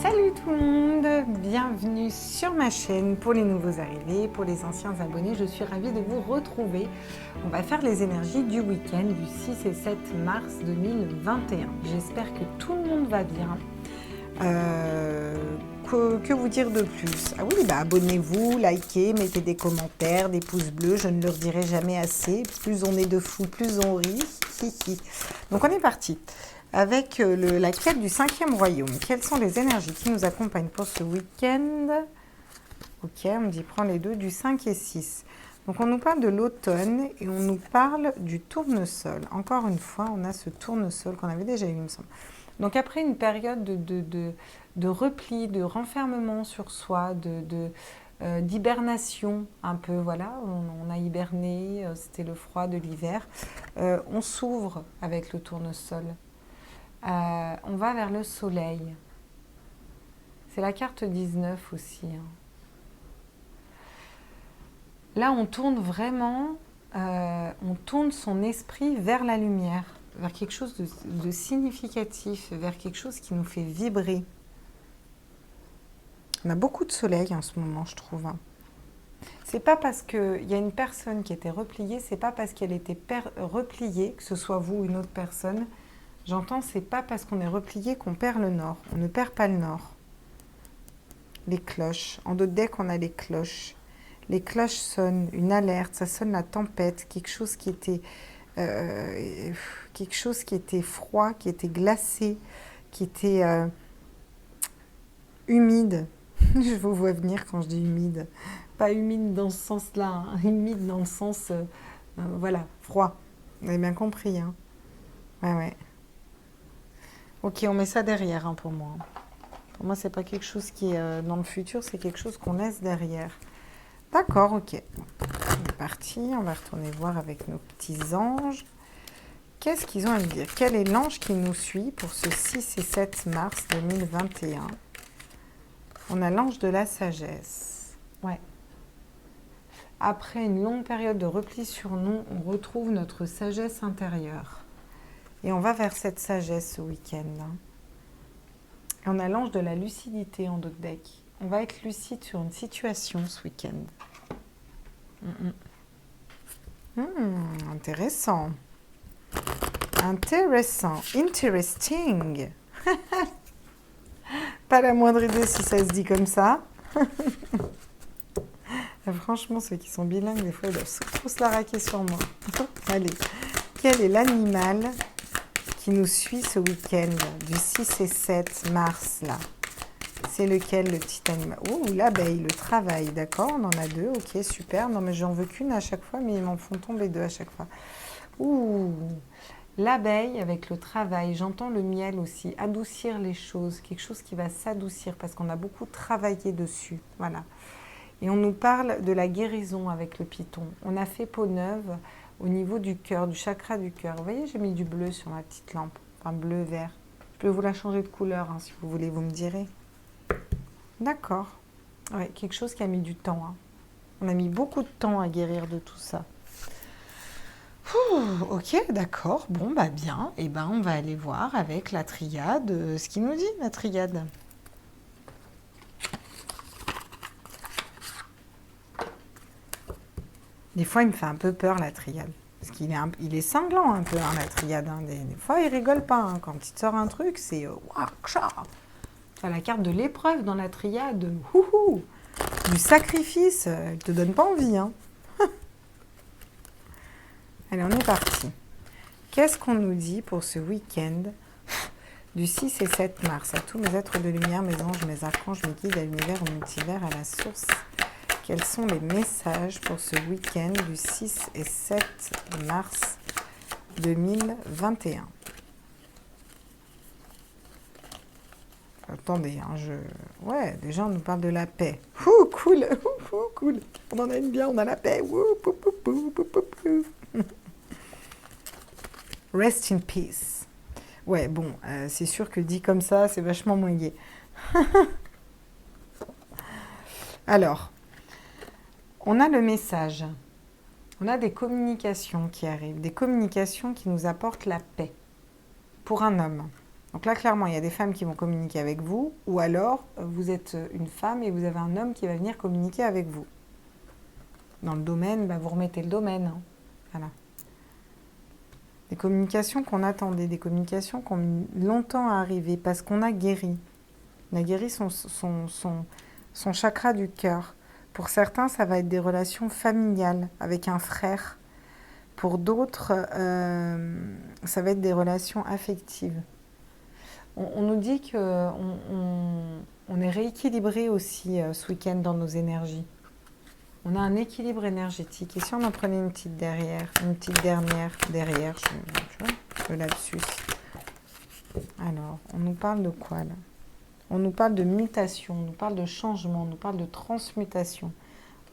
Salut tout le monde, bienvenue sur ma chaîne pour les nouveaux arrivés, pour les anciens abonnés, je suis ravie de vous retrouver. On va faire les énergies du week-end du 6 et 7 mars 2021. J'espère que tout le monde va bien. Que vous dire de plus? Ah oui, abonnez-vous, likez, mettez des commentaires, des pouces bleus, je ne leur dirai jamais assez. Plus on est de fous, plus on rit. Donc on est parti. Avec la quête du 5e royaume. Quelles sont les énergies qui nous accompagnent pour ce week-end? Ok, on me dit prends les deux, du 5 et 6. Donc on nous parle de l'automne et on nous parle du tournesol. Encore une fois, on a ce tournesol qu'on avait déjà eu, il me semble. Donc après une période de repli, de renfermement sur soi, d'hibernation un peu, voilà, on a hiberné, c'était le froid de l'hiver. On s'ouvre avec le tournesol. On va vers le soleil. C'est la carte 19 aussi. Là, on tourne vraiment, on tourne son esprit vers la lumière, vers quelque chose de significatif, vers quelque chose qui nous fait vibrer. On a beaucoup de soleil en ce moment, je trouve. C'est pas parce qu'il y a une personne qui était repliée, c'est pas parce qu'elle était repliée, que ce soit vous ou une autre personne. J'entends, c'est pas parce qu'on est replié qu'on perd le nord. On ne perd pas le nord. Les cloches. En d'autres decks, on a les cloches. Les cloches sonnent, une alerte, ça sonne la tempête, quelque chose qui était froid, qui était glacé, qui était humide. Je vous vois venir quand je dis humide. Pas humide dans ce sens-là, hein. Humide dans le sens, voilà, froid. Vous avez bien compris, hein. Ouais. Ok, on met ça derrière, hein, pour moi. Pour moi, c'est pas quelque chose qui est dans le futur, c'est quelque chose qu'on laisse derrière. D'accord, ok. On est parti, on va retourner voir avec nos petits anges. Qu'est-ce qu'ils ont à nous dire? Quel est l'ange qui nous suit pour ce 6 et 7 mars 2021? On a l'ange de la sagesse. Ouais. Après une longue période de repli sur nous, on retrouve notre sagesse intérieure. Et on va vers cette sagesse ce week-end. Et on a l'ange de la lucidité en d'autres decks. On va être lucide sur une situation ce week-end. Intéressant. Interesting. Pas la moindre idée si ça se dit comme ça. Franchement, ceux qui sont bilingues, des fois, ils doivent trop se la raquer sur moi. Allez, quel est l'animal qui nous suit ce week-end du 6 et 7 mars, là? C'est lequel, le petit animal? Oh, l'abeille, le travail, d'accord, on en a deux, ok, super. Non, mais j'en veux qu'une à chaque fois, mais ils m'en font tomber deux à chaque fois. Ouh, l'abeille avec le travail, j'entends le miel aussi, adoucir les choses, quelque chose qui va s'adoucir parce qu'on a beaucoup travaillé dessus, voilà. Et on nous parle de la guérison avec le python. On a fait peau neuve au niveau du cœur, du chakra du cœur. Vous voyez, j'ai mis du bleu sur ma petite lampe, enfin bleu-vert. Je peux vous la changer de couleur, hein, si vous voulez, vous me direz. D'accord. Ouais, quelque chose qui a mis du temps. Hein. On a mis beaucoup de temps à guérir de tout ça. Ok, d'accord. Bon, bien. Et on va aller voir avec la triade ce qu'il nous dit, la triade. Des fois, il me fait un peu peur, la triade. Parce qu'il est cinglant un peu, hein, la triade. Hein. Des fois, il rigole pas. Hein. Quand il te sort un truc, c'est... Tu as la carte de l'épreuve dans la triade. Du sacrifice. Elle te donne pas envie. Hein. Allez, on est parti. Qu'est-ce qu'on nous dit pour ce week-end du 6 et 7 mars? À tous mes êtres de lumière, mes anges, mes archanges, mes guides, à l'univers, au multivers, à la source. Quels sont les messages pour ce week-end du 6 et 7 mars 2021? Attendez, hein, ouais, déjà on nous parle de la paix. Cool, cool. On en a une bien, on a la paix. Rest in peace. Ouais, bon, c'est sûr que dit comme ça, c'est vachement moins gai. Alors, on a le message. On a des communications qui arrivent, des communications qui nous apportent la paix pour un homme. Donc là, clairement, il y a des femmes qui vont communiquer avec vous, ou alors vous êtes une femme et vous avez un homme qui va venir communiquer avec vous. Dans le domaine, bah, vous remettez le domaine. Hein. Voilà. Des communications qu'on attendait, des communications qui ont mis longtemps à arriver parce qu'on a guéri. On a guéri son chakra du cœur. Pour certains, ça va être des relations familiales avec un frère. Pour d'autres, ça va être des relations affectives. On nous dit qu'on est rééquilibré aussi ce week-end dans nos énergies. On a un équilibre énergétique. Et si on en prenait une petite derrière, une petite dernière derrière, tu vois, le lapsus. Alors, on nous parle de quoi là? On nous parle de mutation, on nous parle de changement, on nous parle de transmutation.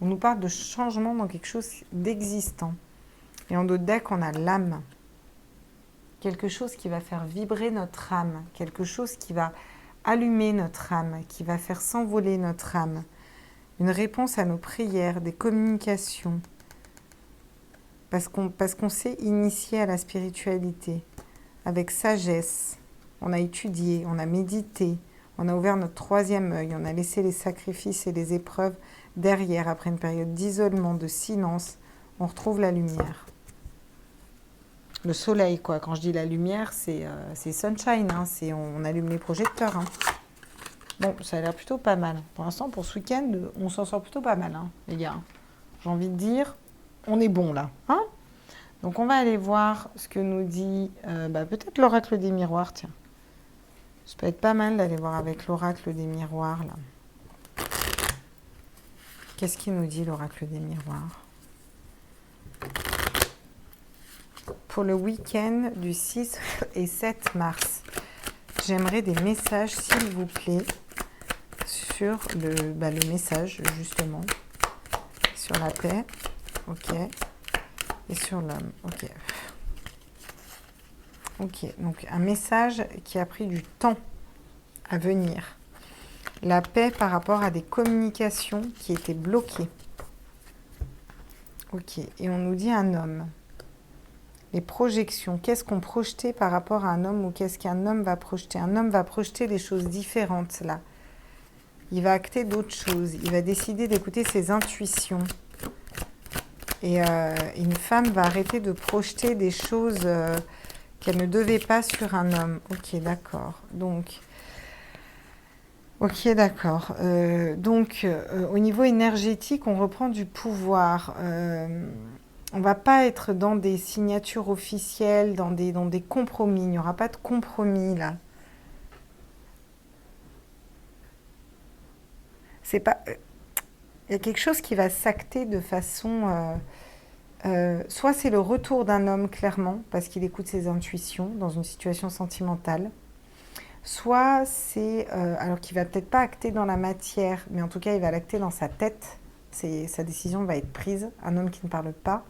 On nous parle de changement dans quelque chose d'existant. Et en d'autres decks, on a l'âme. Quelque chose qui va faire vibrer notre âme. Quelque chose qui va allumer notre âme, qui va faire s'envoler notre âme. Une réponse à nos prières, des communications. Parce qu'on s'est initié à la spiritualité. Avec sagesse. On a étudié, on a médité. On a ouvert notre troisième œil. On a laissé les sacrifices et les épreuves derrière. Après une période d'isolement, de silence, on retrouve la lumière. Le soleil, quoi. Quand je dis la lumière, c'est sunshine. Hein. On allume les projecteurs. Hein. Bon, ça a l'air plutôt pas mal. Pour l'instant, pour ce week-end, on s'en sort plutôt pas mal, hein, les gars. J'ai envie de dire, on est bon là. Hein. Donc, on va aller voir ce que nous dit peut-être l'oracle des miroirs. Tiens, ça peut être pas mal d'aller voir avec l'oracle des miroirs, là. Qu'est-ce qu'il nous dit, l'oracle des miroirs? Pour le week-end du 6 et 7 mars, j'aimerais des messages, s'il vous plaît, sur le message, justement, sur la paix, ok, et sur l'homme, ok. Ok, donc un message qui a pris du temps à venir. La paix par rapport à des communications qui étaient bloquées. Ok, et on nous dit un homme. Les projections, qu'est-ce qu'on projetait par rapport à un homme ou qu'est-ce qu'un homme va projeter? Un homme va projeter des choses différentes là. Il va acter d'autres choses. Il va décider d'écouter ses intuitions. Et une femme va arrêter de projeter des choses qu'elle ne devait pas sur un homme. Ok, d'accord. Donc, ok, d'accord. Au niveau énergétique, on reprend du pouvoir. On ne va pas être dans des signatures officielles, dans des compromis. Il n'y aura pas de compromis, là. C'est pas... Il y a quelque chose qui va s'acter de façon... soit c'est le retour d'un homme, clairement, parce qu'il écoute ses intuitions dans une situation sentimentale. Soit c'est... alors qu'il va peut-être pas acter dans la matière, mais en tout cas, il va l'acter dans sa tête. Sa décision va être prise. Un homme qui ne parle pas.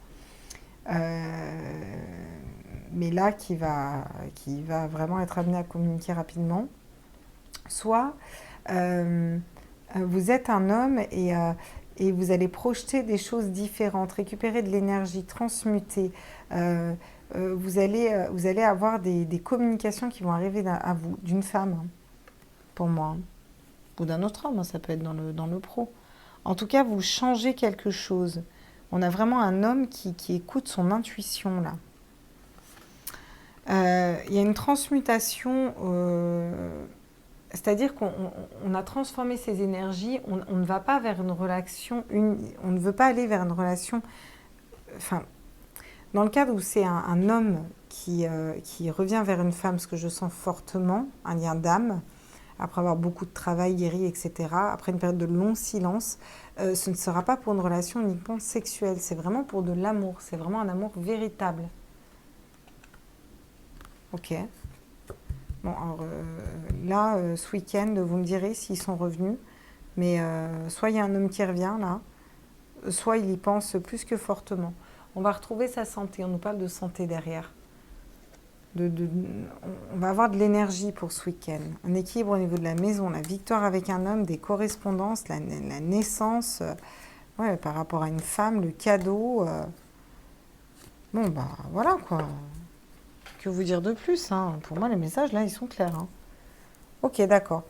Mais là qui va vraiment être amené à communiquer rapidement. Soit vous êtes un homme et vous allez projeter des choses différentes, récupérer de l'énergie, transmuter. Vous allez avoir des communications qui vont arriver à vous, d'une femme, hein, pour moi, hein, ou d'un autre homme, hein, ça peut être dans le pro. En tout cas, vous changez quelque chose. On a vraiment un homme qui écoute son intuition, là. Il y a une transmutation, c'est-à-dire qu'on a transformé ces énergies, on ne va pas vers une relation, on ne veut pas aller vers une relation, enfin, dans le cadre où c'est un homme qui revient vers une femme, ce que je sens fortement, un lien d'âme, après avoir beaucoup de travail, guéri, etc., après une période de long silence, ce ne sera pas pour une relation uniquement sexuelle, c'est vraiment pour de l'amour, c'est vraiment un amour véritable. Ok. Bon, alors là, ce week-end, vous me direz s'ils sont revenus, mais soit il y a un homme qui revient là, soit il y pense plus que fortement. On va retrouver sa santé, on nous parle de santé derrière. On va avoir de l'énergie pour ce week-end. Un équilibre au niveau de la maison, la victoire avec un homme, des correspondances, la naissance, ouais, par rapport à une femme, le cadeau. Bon, bah voilà quoi. que vous dire de plus, hein. Pour moi, les messages, là, ils sont clairs, hein. Ok, d'accord.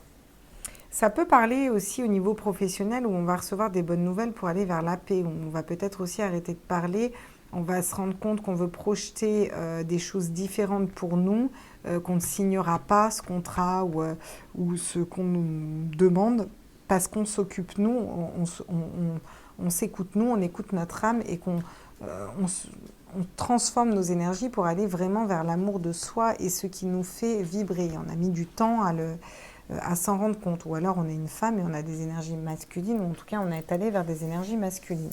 Ça peut parler aussi au niveau professionnel où on va recevoir des bonnes nouvelles pour aller vers la paix. On va peut-être aussi arrêter de parler. On va se rendre compte qu'on veut projeter des choses différentes pour nous, qu'on ne signera pas ce contrat ou ce qu'on nous demande parce qu'on s'occupe nous, on s'écoute nous, on écoute notre âme et on transforme nos énergies pour aller vraiment vers l'amour de soi et ce qui nous fait vibrer. On a mis du temps à s'en rendre compte. Ou alors on est une femme et on a des énergies masculines, ou en tout cas on est allé vers des énergies masculines.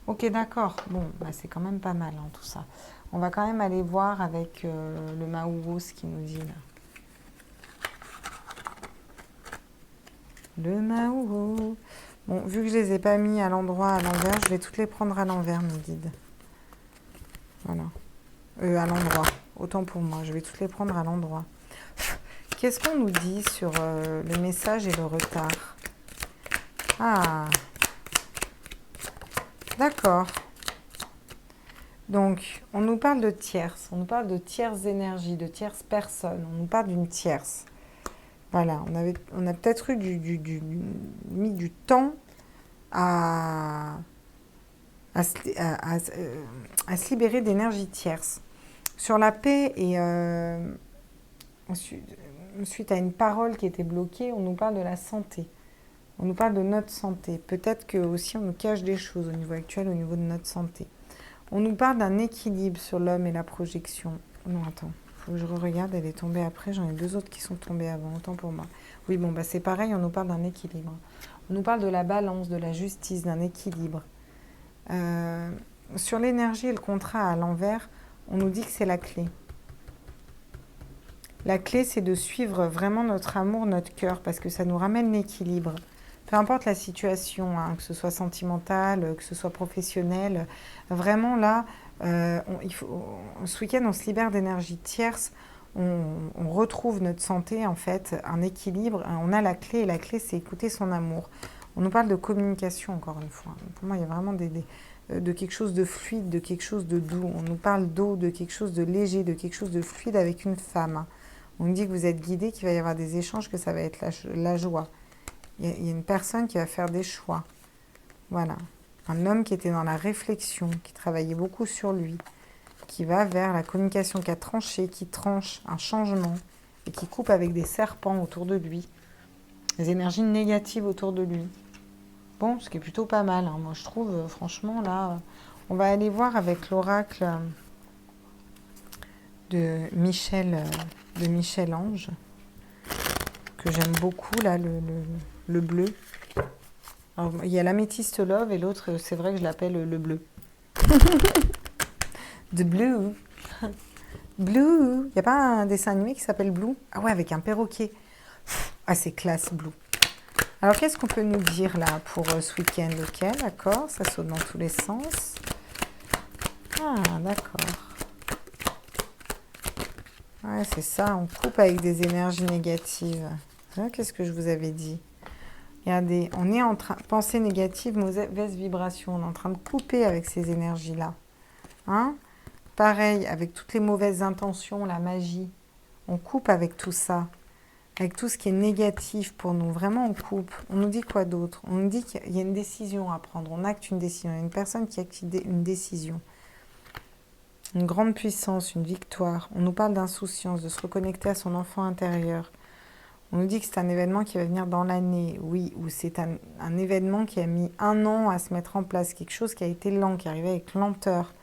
Ok, d'accord. Bon, bah, c'est quand même pas mal, hein, tout ça. On va quand même aller voir avec le Maouro ce qu'il nous dit là. Le Maouro. Bon, vu que je les ai pas mis à l'endroit à l'envers, je vais toutes les prendre à l'envers, mes guides. Voilà. À l'endroit. Autant pour moi, je vais toutes les prendre à l'endroit. Qu'est-ce qu'on nous dit sur le message et le retard? Ah, d'accord. Donc, on nous parle de tierces, on nous parle de tierces énergies, de tierces personnes, on nous parle d'une tierce. Voilà, on a peut-être eu mis du temps à, à se libérer d'énergie tierce. Sur la paix et suite à une parole qui était bloquée, on nous parle de la santé. On nous parle de notre santé. Peut-être que aussi on nous cache des choses au niveau actuel, au niveau de notre santé. On nous parle d'un équilibre sur l'homme et la projection. Non, attends, il faut que je regarde, elle est tombée après. J'en ai deux autres qui sont tombées avant, autant pour moi. Oui, bon, bah c'est pareil, on nous parle d'un équilibre. On nous parle de la balance, de la justice, d'un équilibre. Sur l'énergie et le contrat à l'envers, on nous dit que c'est la clé. La clé, c'est de suivre vraiment notre amour, notre cœur, parce que ça nous ramène l'équilibre. Peu importe la situation, hein, que ce soit sentimental, que ce soit professionnel, vraiment là, ce week-end, on se libère d'énergie tierce, on retrouve notre santé, en fait, un équilibre, on a la clé, et la clé, c'est écouter son amour. On nous parle de communication, encore une fois. Pour moi, il y a vraiment de quelque chose de fluide, de quelque chose de doux. On nous parle d'eau, de quelque chose de léger, de quelque chose de fluide avec une femme. On nous dit que vous êtes guidé, qu'il va y avoir des échanges, que ça va être la joie. Il y a une personne qui va faire des choix. Voilà. Un homme qui était dans la réflexion, qui travaillait beaucoup sur lui, qui va vers la communication, qui a tranché, qui tranche un changement et qui coupe avec des serpents autour de lui, des énergies négatives autour de lui. Bon, ce qui est plutôt pas mal, hein. Moi je trouve, franchement, là, on va aller voir avec l'oracle de Michel Ange, que j'aime beaucoup, là, le bleu. Alors, il y a l'améthyste love et l'autre, c'est vrai que je l'appelle le bleu. The Blue. Blue. Il n'y a pas un dessin animé qui s'appelle Blue? Ah ouais, avec un perroquet. Ah, c'est classe, Blue. Alors, qu'est-ce qu'on peut nous dire là pour ce week-end? Ok, d'accord, ça saute dans tous les sens. Ah, d'accord. Ouais, c'est ça, on coupe avec des énergies négatives. Qu'est-ce que je vous avais dit? Regardez, on est en train... Pensée négative, mauvaise vibration. On est en train de couper avec ces énergies-là. Hein? Pareil, avec toutes les mauvaises intentions, la magie. On coupe avec tout ça. Avec tout ce qui est négatif pour nous. Vraiment, on coupe. On nous dit quoi d'autre? On nous dit qu'il y a une décision à prendre. On acte une décision. Il y a une personne qui acte une décision. Une grande puissance, une victoire. On nous parle d'insouciance, de se reconnecter à son enfant intérieur. On nous dit que c'est un événement qui va venir dans l'année, oui, ou c'est un événement qui a mis 1 an à se mettre en place, quelque chose qui a été lent, qui est arrivé avec lenteur.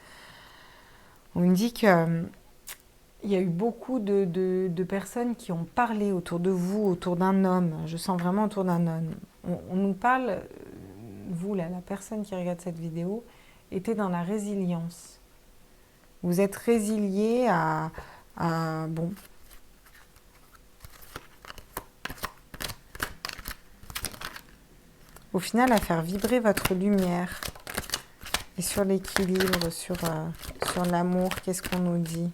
On nous dit qu'il y a eu beaucoup de personnes qui ont parlé autour de vous, autour d'un homme. Je sens vraiment autour d'un homme. On nous parle, vous là, la personne qui regarde cette vidéo, était dans la résilience. Vous êtes résilié bon... Au final, à faire vibrer votre lumière. Et sur l'équilibre, sur l'amour, qu'est-ce qu'on nous dit?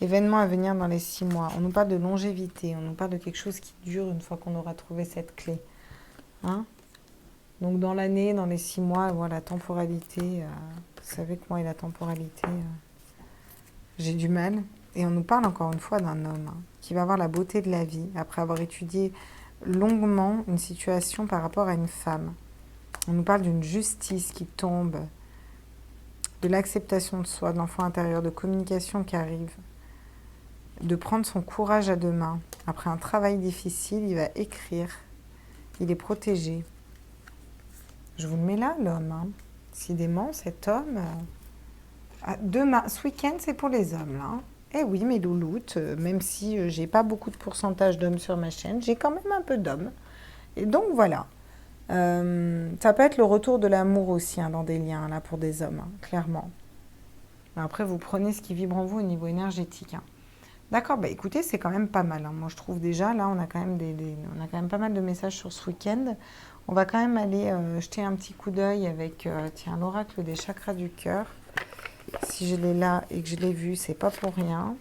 Événement à venir dans les 6 mois. On nous parle de longévité, on nous parle de quelque chose qui dure une fois qu'on aura trouvé cette clé. Hein? Donc dans l'année, dans les 6 mois, voilà, temporalité. Vous savez que moi et la temporalité, j'ai du mal. Et on nous parle encore une fois d'un homme qui va avoir la beauté de la vie après avoir étudié longuement une situation par rapport à une femme. On nous parle d'une justice qui tombe, de l'acceptation de soi, de l'enfant intérieur, de communication qui arrive, de prendre son courage à deux mains. Après un travail difficile, il va écrire. Il est protégé. Je vous le mets là, l'homme. Décidément, cet homme... demain, ce week-end, c'est pour les hommes, là. Eh oui, mes louloutes, même si j'ai pas beaucoup de pourcentage d'hommes sur ma chaîne, j'ai quand même un peu d'hommes. Et donc, voilà. Ça peut être le retour de l'amour aussi dans des liens, là, pour des hommes, clairement. Après, vous prenez ce qui vibre en vous au niveau énergétique. D'accord, bah écoutez, c'est quand même pas mal. Moi, je trouve déjà, là, on a quand même, on a quand même pas mal de messages sur ce week-end. On va quand même aller jeter un petit coup d'œil avec, tiens, l'oracle des chakras du cœur. Si je l'ai là et que je l'ai vu, c'est pas pour rien.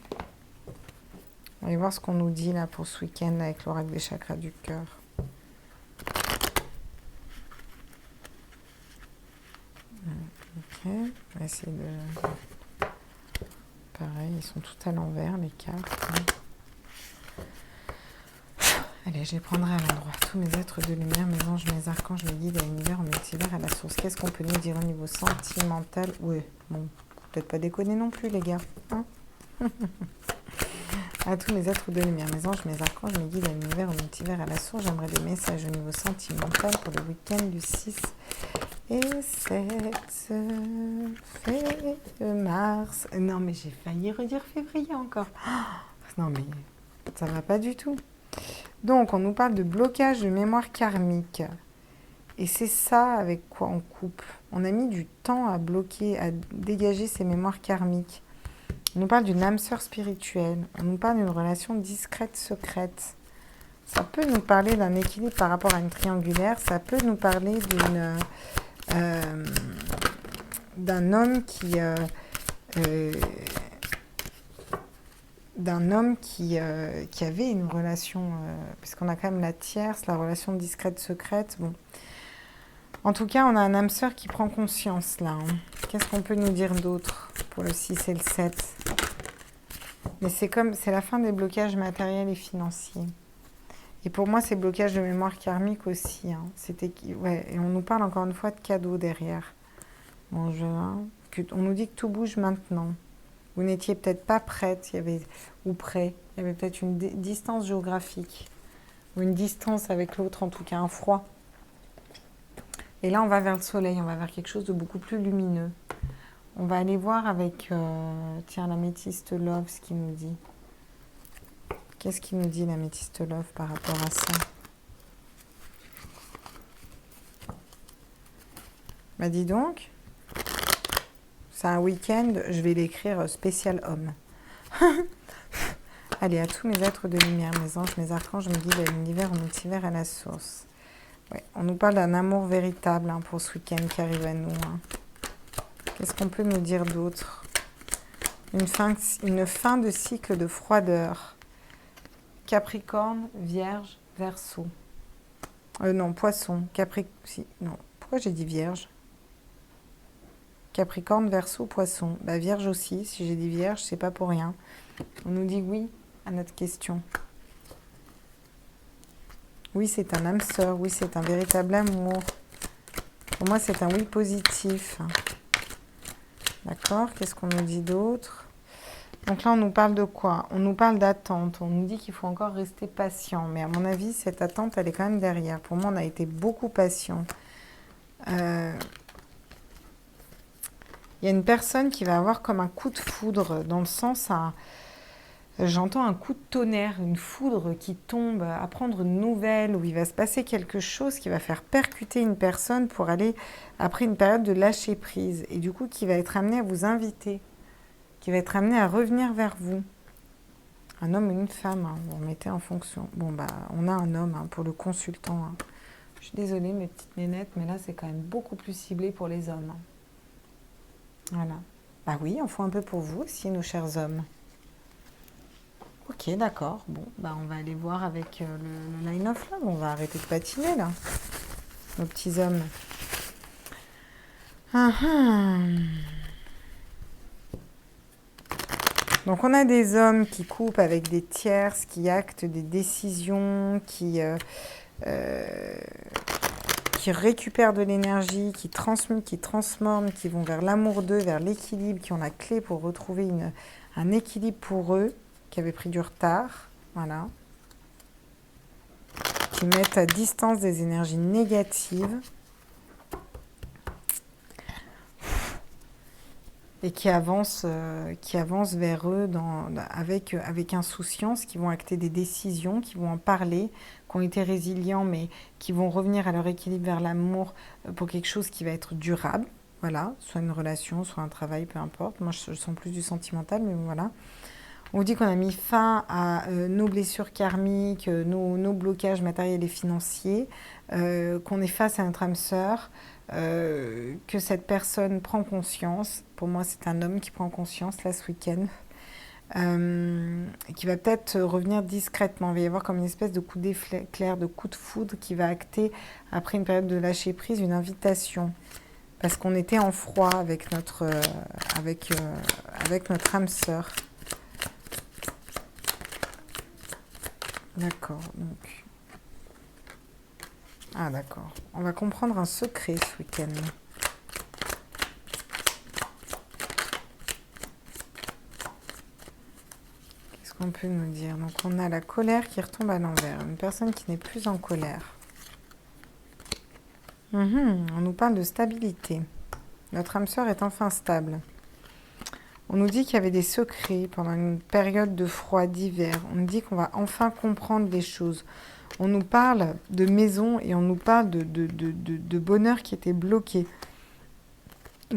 On va aller voir ce qu'on nous dit là pour ce week-end avec l'oracle des chakras du cœur. Ok, on va essayer de... Pareil, ils sont tout à l'envers, les cartes. Allez, je les prendrai à l'endroit. Tous mes êtres de lumière, mes anges, mes archanges, mes guides à l'univers, au multivers, à la source. Qu'est-ce qu'on peut nous dire au niveau sentimental? Ouais, bon, peut-être pas déconner non plus, les gars. À tous mes êtres de lumière, mes anges, mes archanges, mes guides à l'univers, au multivers, à la source. J'aimerais des messages au niveau sentimental pour le week-end du 6 et 7 mars. Non, mais j'ai failli redire février encore. Non, mais ça va pas du tout. Donc, on nous parle de blocage de mémoire karmique. Et c'est ça avec quoi on coupe. On a mis du temps à bloquer, à dégager ces mémoires karmiques. On nous parle d'une âme sœur spirituelle. On nous parle d'une relation discrète, secrète. Ça peut nous parler d'un équilibre par rapport à une triangulaire. Ça peut nous parler d'un homme qui... qui avait une relation, puisqu'on a quand même la tierce, la relation discrète, secrète. Bon. En tout cas, on a un âme sœur qui prend conscience là. Qu'est-ce qu'on peut nous dire d'autre pour le 6 et le 7? Mais c'est la fin des blocages matériels et financiers. Et pour moi, c'est blocage de mémoire karmique aussi. Ouais, et on nous parle encore une fois de cadeaux derrière. Bon, on nous dit que tout bouge maintenant. Vous n'étiez peut-être pas prête, ou prêt. Il y avait peut-être une distance géographique. Ou une distance avec l'autre, en tout cas un froid. Et là, on va vers le soleil, on va vers quelque chose de beaucoup plus lumineux. On va aller voir avec, l'améthyste love, ce qu'il nous dit. Qu'est-ce qu'il nous dit, l'améthyste love, par rapport à ça? Bah dis donc, c'est un week-end, je vais l'écrire spécial homme. Allez, à tous mes êtres de lumière, mes anges, mes archanges, mes guides à l'univers, au multivers, à la source. Ouais, on nous parle d'un amour véritable pour ce week-end qui arrive à nous. Qu'est-ce qu'on peut nous dire d'autre? Une fin de cycle de froideur. Capricorne, Vierge, Verseau. Non, Poisson. Non, pourquoi j'ai dit Vierge? Capricorne, Verseau, Poisson. Bah, Vierge aussi. Si j'ai dit Vierge, c'est pas pour rien. On nous dit oui à notre question. Oui, c'est un âme sœur. Oui, c'est un véritable amour. Pour moi, c'est un oui positif. D'accord? Qu'est-ce qu'on nous dit d'autre? Donc là, on nous parle de quoi? On nous parle d'attente. On nous dit qu'il faut encore rester patient. Mais à mon avis, cette attente, elle est quand même derrière. Pour moi, on a été beaucoup patient. Il y a une personne qui va avoir comme un coup de foudre, dans le sens j'entends un coup de tonnerre, une foudre qui tombe, apprendre une nouvelle, où il va se passer quelque chose qui va faire percuter une personne pour aller, après une période de lâcher prise. Et du coup, qui va être amené à vous inviter, qui va être amené à revenir vers vous. Un homme ou une femme, vous mettez en fonction. Bon, bah, on a un homme pour le consultant. Je suis désolée, mes petites nénettes, mais là, c'est quand même beaucoup plus ciblé pour les hommes. Voilà. Bah oui, on fait un peu pour vous aussi, nos chers hommes. Ok, d'accord. Bon, bah on va aller voir avec le line of love. On va arrêter de patiner, là. Nos petits hommes. Donc on a des hommes qui coupent avec des tierces, qui actent des décisions, qui récupèrent de l'énergie, qui transmutent, qui transforment, qui vont vers l'amour d'eux, vers l'équilibre, qui ont la clé pour retrouver un équilibre pour eux, qui avait pris du retard, voilà. Qui mettent à distance des énergies négatives et qui avancent vers eux avec insouciance, qui vont acter des décisions, qui vont en parler, qui ont été résilients, mais qui vont revenir à leur équilibre vers l'amour pour quelque chose qui va être durable, voilà, soit une relation, soit un travail, peu importe. Moi, je sens plus du sentimental, mais voilà. On vous dit qu'on a mis fin à nos blessures karmiques, nos blocages matériels et financiers, qu'on est face à notre âme sœur, que cette personne prend conscience. Pour moi, c'est un homme qui prend conscience là ce week-end, qui va peut-être revenir discrètement. Il va y avoir comme une espèce de coup d'éclair, de coup de foudre qui va acter, après une période de lâcher prise, une invitation. Parce qu'on était en froid avec notre âme sœur. D'accord, donc... Ah d'accord, on va comprendre un secret ce week-end. Qu'est-ce qu'on peut nous dire? Donc on a la colère qui retombe à l'envers, une personne qui n'est plus en colère. On nous parle de stabilité. Notre âme sœur est enfin stable. On nous dit qu'il y avait des secrets pendant une période de froid, d'hiver. On nous dit qu'on va enfin comprendre les choses. On nous parle de maison et on nous parle de bonheur qui était bloqué.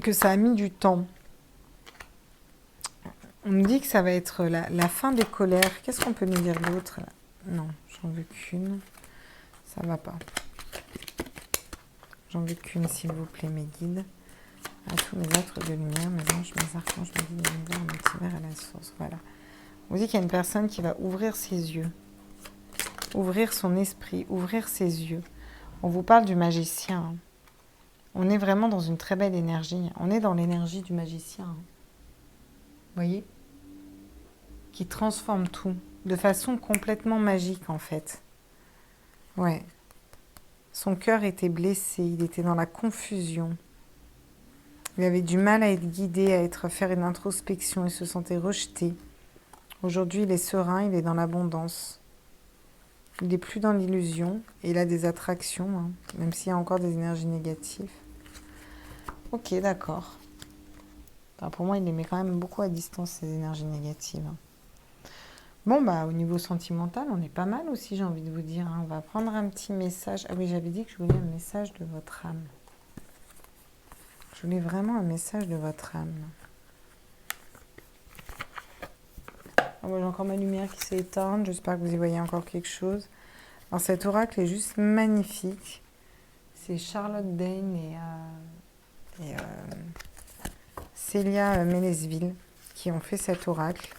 Que ça a mis du temps. On nous dit que ça va être la fin des colères. Qu'est-ce qu'on peut nous dire d'autre? Non, j'en veux qu'une. Ça va pas. J'en veux qu'une, s'il vous plaît, mes guides. À tous mes êtres de lumière, mes anges, mes archanges, mes guides, mes univers, multivers, à la source. Voilà. On dit qu'il y a une personne qui va ouvrir ses yeux, ouvrir son esprit, ouvrir ses yeux. On vous parle du magicien. On est vraiment dans une très belle énergie. On est dans l'énergie du magicien. Vous voyez? Qui transforme tout de façon complètement magique, en fait. Ouais. Son cœur était blessé, il était dans la confusion. Il avait du mal à être guidé, à faire une introspection, il se sentait rejeté. Aujourd'hui, il est serein, il est dans l'abondance. Il n'est plus dans l'illusion et il a des attractions, même s'il y a encore des énergies négatives. Ok, d'accord. Enfin, pour moi, il les met quand même beaucoup à distance, ces énergies négatives. Bon, bah, au niveau sentimental, on est pas mal aussi, j'ai envie de vous dire. On va prendre un petit message. Ah oui, j'avais dit que je voulais un message de votre âme. Je voulais vraiment un message de votre âme. Oh, j'ai encore ma lumière qui s'est éteinte. J'espère que vous y voyez encore quelque chose. Alors, cet oracle est juste magnifique. C'est Charlotte Dane et Célia Mélesville qui ont fait cet oracle.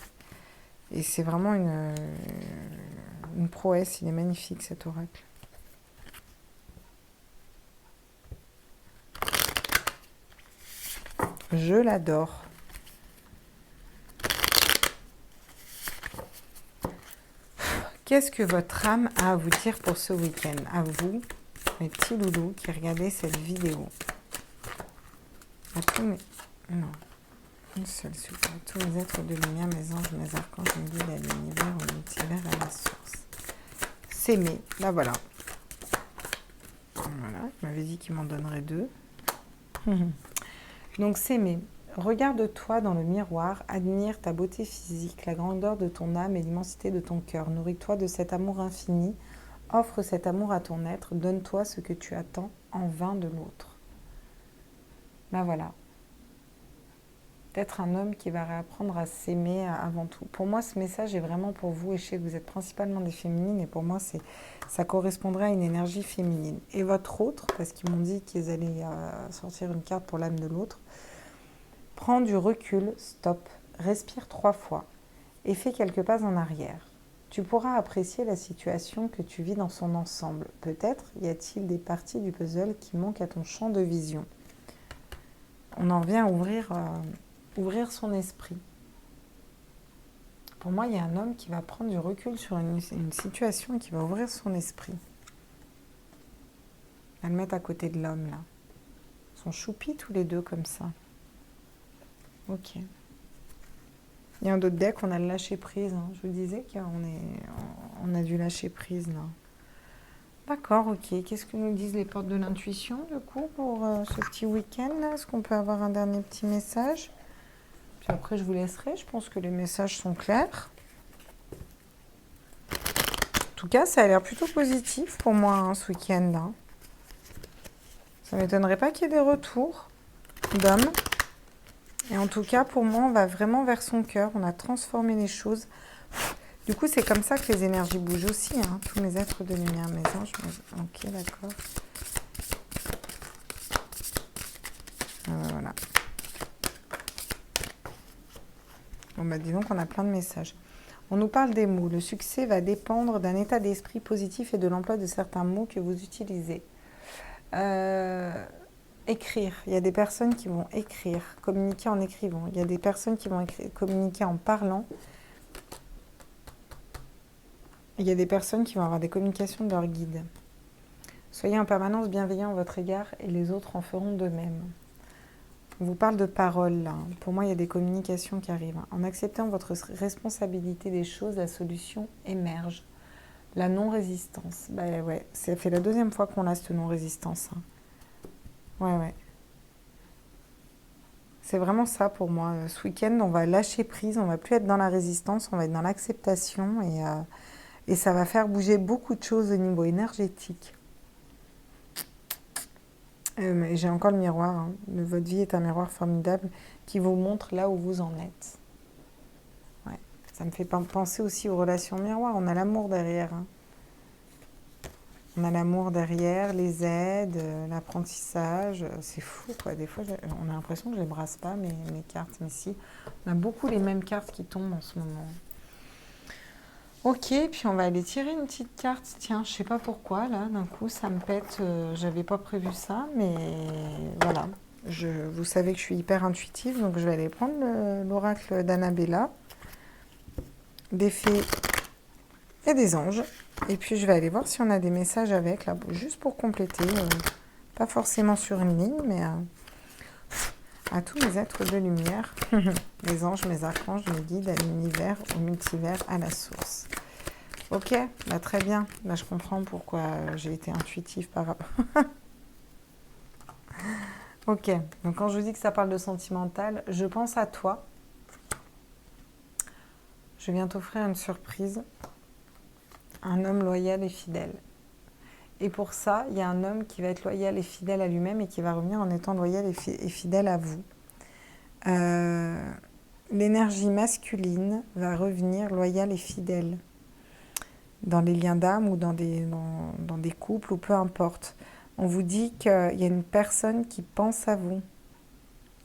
Et c'est vraiment une prouesse. Il est magnifique, cet oracle. Je l'adore. Qu'est-ce que votre âme a à vous dire pour ce week-end? À vous, mes petits loulous qui regardez cette vidéo. À tous mes... Non. Une seule super. À tous mes êtres de lumière, mes anges, mes archanges, mes guides à l'univers, au multivers, à la source. S'aimer. Là, voilà. Voilà. Il m'avait dit qu'il m'en donnerait 2. Donc, s'aimer. Regarde-toi dans le miroir, admire ta beauté physique, la grandeur de ton âme et l'immensité de ton cœur. Nourris-toi de cet amour infini. Offre cet amour à ton être. Donne-toi ce que tu attends en vain de l'autre. Ben voilà. Peut-être un homme qui va réapprendre à s'aimer avant tout. Pour moi, ce message est vraiment pour vous. Et je sais que vous êtes principalement des féminines. Et pour moi, ça correspondrait à une énergie féminine. Et votre autre, parce qu'ils m'ont dit qu'ils allaient sortir une carte pour l'âme de l'autre. Prends du recul, stop, respire 3 fois et fais quelques pas en arrière. Tu pourras apprécier la situation que tu vis dans son ensemble. Peut-être y a-t-il des parties du puzzle qui manquent à ton champ de vision. On en vient à ouvrir son esprit. Pour moi, il y a un homme qui va prendre du recul sur une situation et qui va ouvrir son esprit. On va le mettre à côté de l'homme, là. Ils sont choupis tous les deux comme ça. Ok. Il y a un autre deck, on a le lâcher prise. Hein. Je vous disais qu'on a dû lâcher prise, là. D'accord, ok. Qu'est-ce que nous disent les portes de l'intuition, du coup, pour ce petit week-end, là? Est-ce qu'on peut avoir un dernier petit message? Puis après, je vous laisserai. Je pense que les messages sont clairs. En tout cas, ça a l'air plutôt positif pour moi, hein, ce week-end-là. Ça ne m'étonnerait pas qu'il y ait des retours d'hommes. Et en tout cas, pour moi, on va vraiment vers son cœur. On a transformé les choses. Du coup, c'est comme ça que les énergies bougent aussi. Hein. Tous mes êtres de lumière, mes anges. Ok, d'accord. Voilà. Bon, bah dis donc, on a plein de messages. On nous parle des mots. Le succès va dépendre d'un état d'esprit positif et de l'emploi de certains mots que vous utilisez. Écrire. Il y a des personnes qui vont écrire, communiquer en écrivant. Il y a des personnes qui vont communiquer en parlant. Il y a des personnes qui vont avoir des communications de leur guide. Soyez en permanence bienveillant à votre égard et les autres en feront de même. On vous parle de paroles, là. Pour moi, il y a des communications qui arrivent. En acceptant votre responsabilité des choses, la solution émerge. La non-résistance. Ben ouais, ça fait la deuxième fois qu'on a cette non-résistance. Hein. Ouais. C'est vraiment ça pour moi. Ce week-end, on va lâcher prise, on va plus être dans la résistance, on va être dans l'acceptation et ça va faire bouger beaucoup de choses au niveau énergétique. J'ai encore le miroir. Hein. Votre vie est un miroir formidable qui vous montre là où vous en êtes. Ouais. Ça me fait penser aussi aux relations miroirs. On a l'amour derrière. Hein. On a l'amour derrière, les aides, l'apprentissage. C'est fou, quoi. Des fois, on a l'impression que je ne les brasse pas, mes cartes. Mais si, on a beaucoup les mêmes cartes qui tombent en ce moment. Ok, puis on va aller tirer une petite carte. Tiens, je sais pas pourquoi, là, d'un coup, ça me pète. J'avais pas prévu ça, mais voilà. Vous savez que je suis hyper intuitive, donc je vais aller prendre l'oracle d'Annabella, des fées et des anges. Et puis, je vais aller voir si on a des messages avec, là, juste pour compléter. Pas forcément sur une ligne, mais à tous mes êtres de lumière, les anges, mes archanges, mes guides, à l'univers, au multivers, à la source. Ok, bah très bien. Là, je comprends pourquoi j'ai été intuitive par rapport. Ok, donc quand je vous dis que ça parle de sentimental, je pense à toi. Je viens t'offrir une surprise. Un homme loyal et fidèle. Et pour ça, il y a un homme qui va être loyal et fidèle à lui-même et qui va revenir en étant loyal et fidèle à vous. L'énergie masculine va revenir loyale et fidèle dans les liens d'âme ou dans des couples ou peu importe. On vous dit qu'il y a une personne qui pense à vous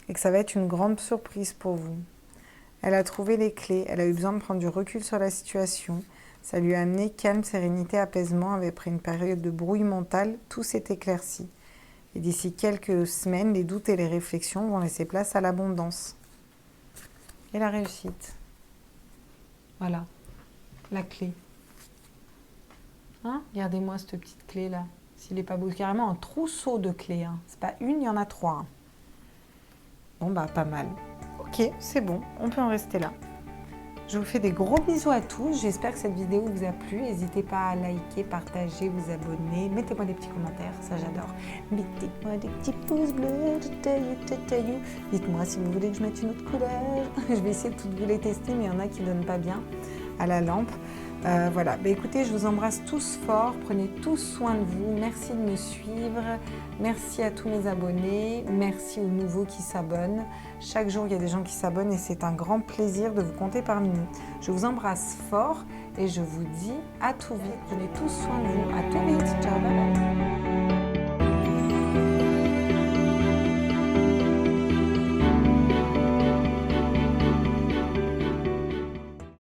et que ça va être une grande surprise pour vous. Elle a trouvé les clés, elle a eu besoin de prendre du recul sur la situation. Ça lui a amené calme, sérénité, apaisement, avait pris une période de brouille mental, tout s'est éclairci. Et d'ici quelques semaines, les doutes et les réflexions vont laisser place à l'abondance. Et la réussite. Voilà, la clé. Hein? Regardez-moi cette petite clé-là. S'il n'est pas beau, carrément un trousseau de clés. Hein. C'est pas une, il y en a 3. Hein. Bon, bah, pas mal. Ok, c'est bon, on peut en rester là. Je vous fais des gros bisous à tous. J'espère que cette vidéo vous a plu. N'hésitez pas à liker, partager, vous abonner. Mettez-moi des petits commentaires, ça j'adore. Mettez-moi des petits pouces bleus. Dites-moi si vous voulez que je mette une autre couleur. Je vais essayer de toutes vous les tester, mais il y en a qui ne donnent pas bien à la lampe. Voilà, bah, écoutez, je vous embrasse tous fort, prenez tous soin de vous, merci de me suivre, merci à tous mes abonnés, merci aux nouveaux qui s'abonnent. Chaque jour, il y a des gens qui s'abonnent et c'est un grand plaisir de vous compter parmi nous. Je vous embrasse fort et je vous dis à tout vite, prenez tous soin de vous.